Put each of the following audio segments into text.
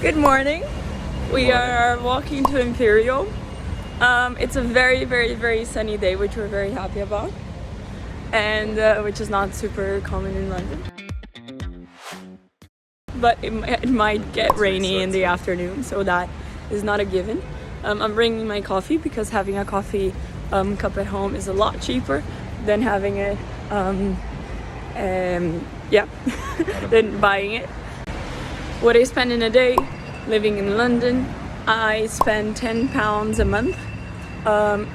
Good morning. We are walking to Imperial. It's a very sunny day, which we're very happy about, and which is not super common in London. But it might get rainy in the afternoon, so that is not a given. I'm bringing my coffee because having a coffee cup at home is a lot cheaper than having it, than buying it. What I spend in a day living in London, I spend £10 a month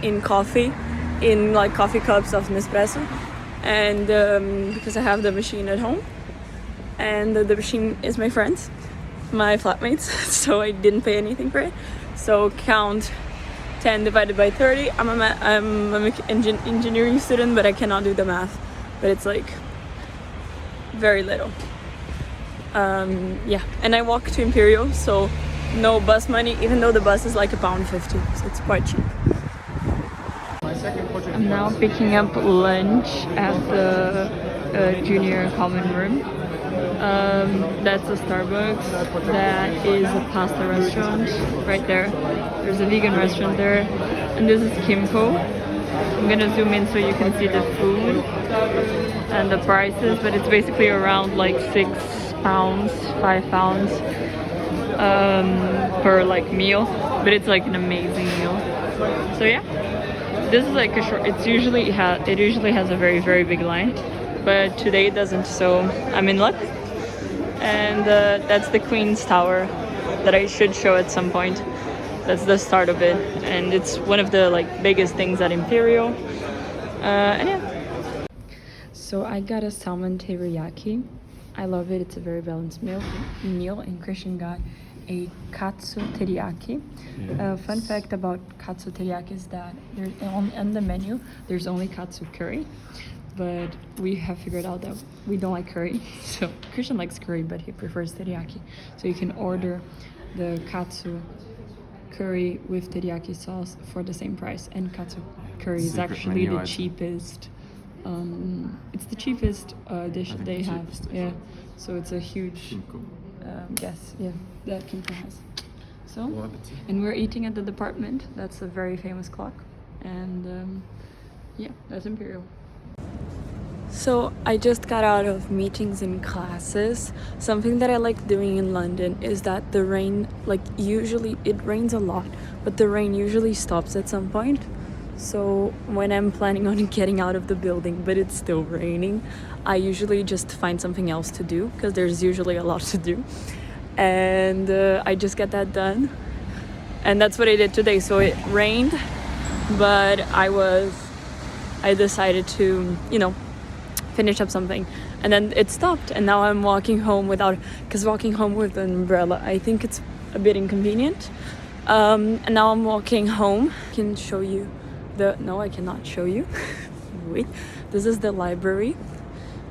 in coffee, in like coffee cups of Nespresso, and because I have the machine at home, and the machine is my friends, my flatmates, so I didn't pay anything for it. So count 10 divided by 30. I'm an engineering student, but I cannot do the math, but it's like very little. And I walk to Imperial, so no bus money, even though the bus is like £1.50, so it's quite cheap. I'm now picking up lunch at the junior common room. That's a Starbucks. That is a pasta restaurant right there. There's a vegan restaurant there, and this is Kimco. I'm gonna zoom in so you can see the food and the prices, but it's basically around like £6, £5 per like meal, but it's like an amazing meal. So yeah, this is like a short. It usually has a very big line, but today it doesn't. So I'm in luck. And that's the Queen's Tower that I should show at some point. That's the start of it, and it's one of the like biggest things at Imperial. And yeah. So I got a salmon teriyaki. I love it. It's a very balanced meal. And Christian got a katsu teriyaki. Fun fact about katsu teriyaki is that on the menu there's only katsu curry, but we have figured out that we don't like curry. So Christian likes curry, but he prefers teriyaki. So you can order the katsu curry with teriyaki sauce for the same price, and katsu curry is actually the cheapest. It's the cheapest dish they have. Yeah, so it's a huge guess. Yeah, that Kimco has. So, and we're eating at the department. That's a very famous clock, and yeah, that's Imperial. So I just got out of meetings and classes. Something that I like doing in London is that the rain, like usually it rains a lot, but the rain usually stops at some point. So when I'm planning on getting out of the building, but it's still raining, I usually just find something else to do because there's usually a lot to do. And I just get that done. And that's what I did today. So it rained, but I decided to, finish up something, and then it stopped, and now I'm walking home because walking home with an umbrella, I think it's a bit inconvenient. And now I'm walking home. I can show you no, I cannot show you. Wait, this is the library.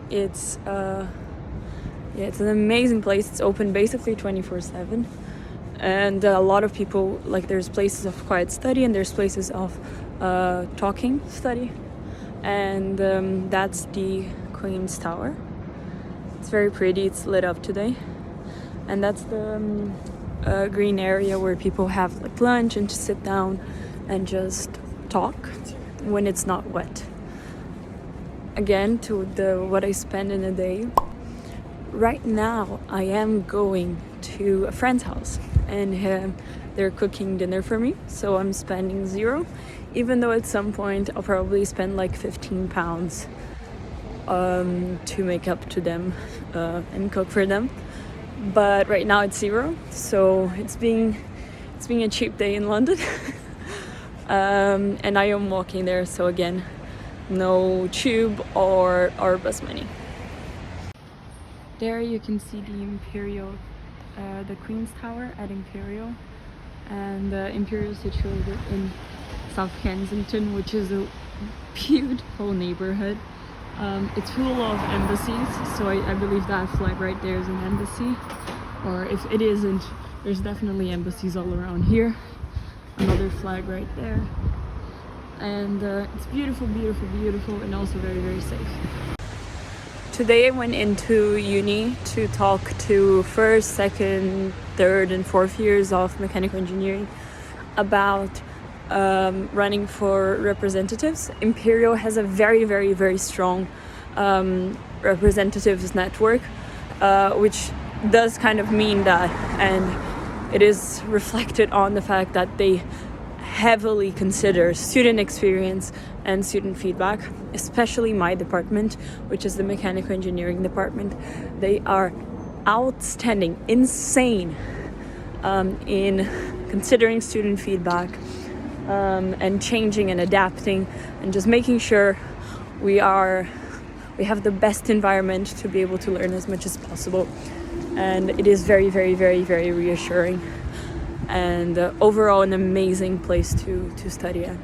It's it's an amazing place. It's open basically 24/7, and a lot of people, like, there's places of quiet study and there's places of talking study. And that's the Queen's Tower. It's very pretty. It's lit up today, and that's the green area where people have like lunch and just sit down and just talk when it's not wet. Again, to what I spend in a day. Right now I am going to a friend's house, and they're cooking dinner for me, so I'm spending zero, even though at some point I'll probably spend like £15 to make up to them and cook for them. But right now it's zero, so it's being a cheap day in London. And I am walking there, so again, no tube or bus money. There you can see the Imperial, the Queen's Tower at Imperial, and Imperial is situated in South Kensington, which is a beautiful neighborhood. It's full of embassies, so I believe that flag right there is an embassy, or if it isn't, there's definitely embassies all around here. Another flag right there, and it's beautiful, and also very safe. today I went into uni to talk to first, second, third, and fourth years of mechanical engineering about running for representatives. Imperial has a very, very, very strong representatives network, which does kind of mean that, and it is reflected on the fact that they heavily consider student experience and student feedback, especially my department, which is the mechanical engineering department. They are outstanding, insane in considering student feedback and changing and adapting and just making sure we have the best environment to be able to learn as much as possible. And it is very, very, very, very reassuring, and overall an amazing place to study at.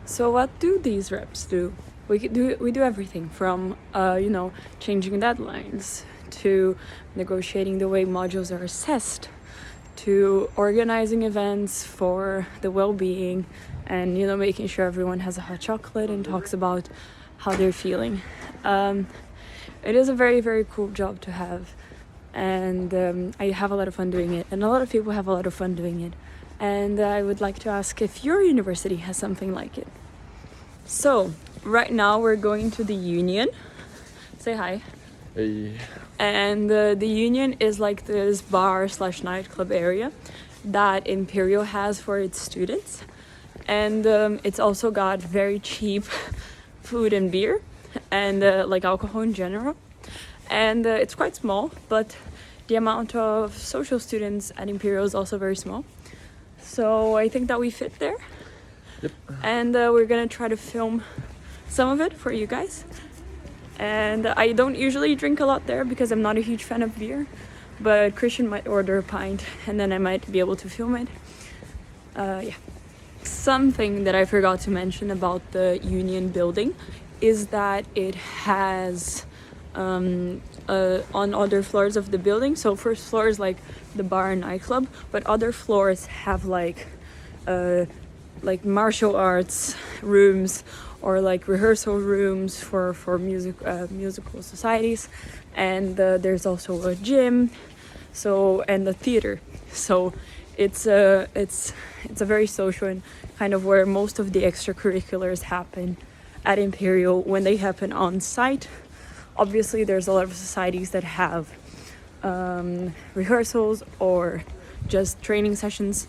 So what do these reps do? We do everything from changing deadlines, to negotiating the way modules are assessed, to organizing events for the well-being, and making sure everyone has a hot chocolate and talks about how they're feeling. It is a very, very cool job to have, and I have a lot of fun doing it, and a lot of people have a lot of fun doing it, and I would like to ask if your university has something like it. So right now we're going to the Union. Say hi. Hey. And the Union is like this bar / nightclub area that Imperial has for its students, and it's also got very cheap food and beer, and like alcohol in general, and it's quite small, but the amount of social students at Imperial is also very small, so I think that we fit there. Yep. And we're gonna try to film some of it for you guys. And I don't usually drink a lot there because I'm not a huge fan of beer, but Christian might order a pint and then I might be able to film it. Yeah. Something that I forgot to mention about the Union building is that it has on other floors of the building, so first floor is like the bar and nightclub, but other floors have like martial arts rooms, or like rehearsal rooms for musical societies, and there's also a gym, and a theater. So it's a very social and kind of where most of the extracurriculars happen at Imperial when they happen on site. Obviously there's a lot of societies that have rehearsals or just training sessions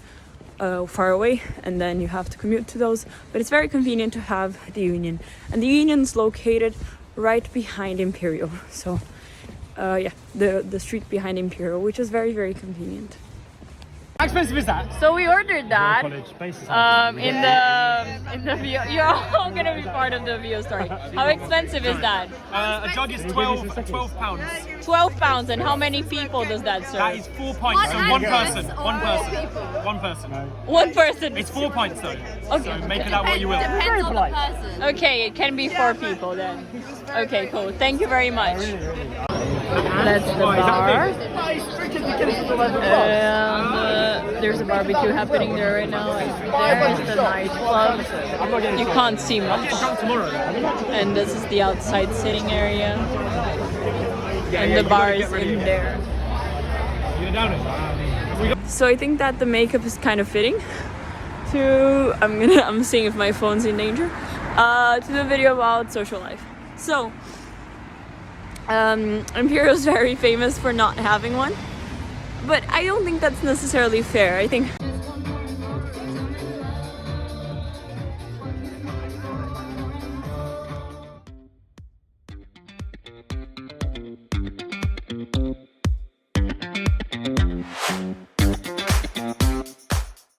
far away, and then you have to commute to those, but it's very convenient to have the Union, and the Union's located right behind Imperial, so the street behind Imperial, which is very, very convenient. How expensive is that? So we ordered that in the VO. You're all gonna be part of the VO story. How expensive is that? A jug is £12. 12 pounds, and how many people does that serve? That is 4 pints, so one person. One person. It's 4 pints though. Okay. So make it out what you will. Depends on the person. Okay, it can be 4 people then. Okay, cool. Thank you very much. That's the bar. And there's a barbecue happening there right now. There is the nightclub. You can't see much. And this is the outside sitting area. And the bar is in there. So I think that the makeup is kind of fitting to, I'm seeing if my phone's in danger, to the video about social life. So Imperial is very famous for not having one, but I don't think that's necessarily fair. I think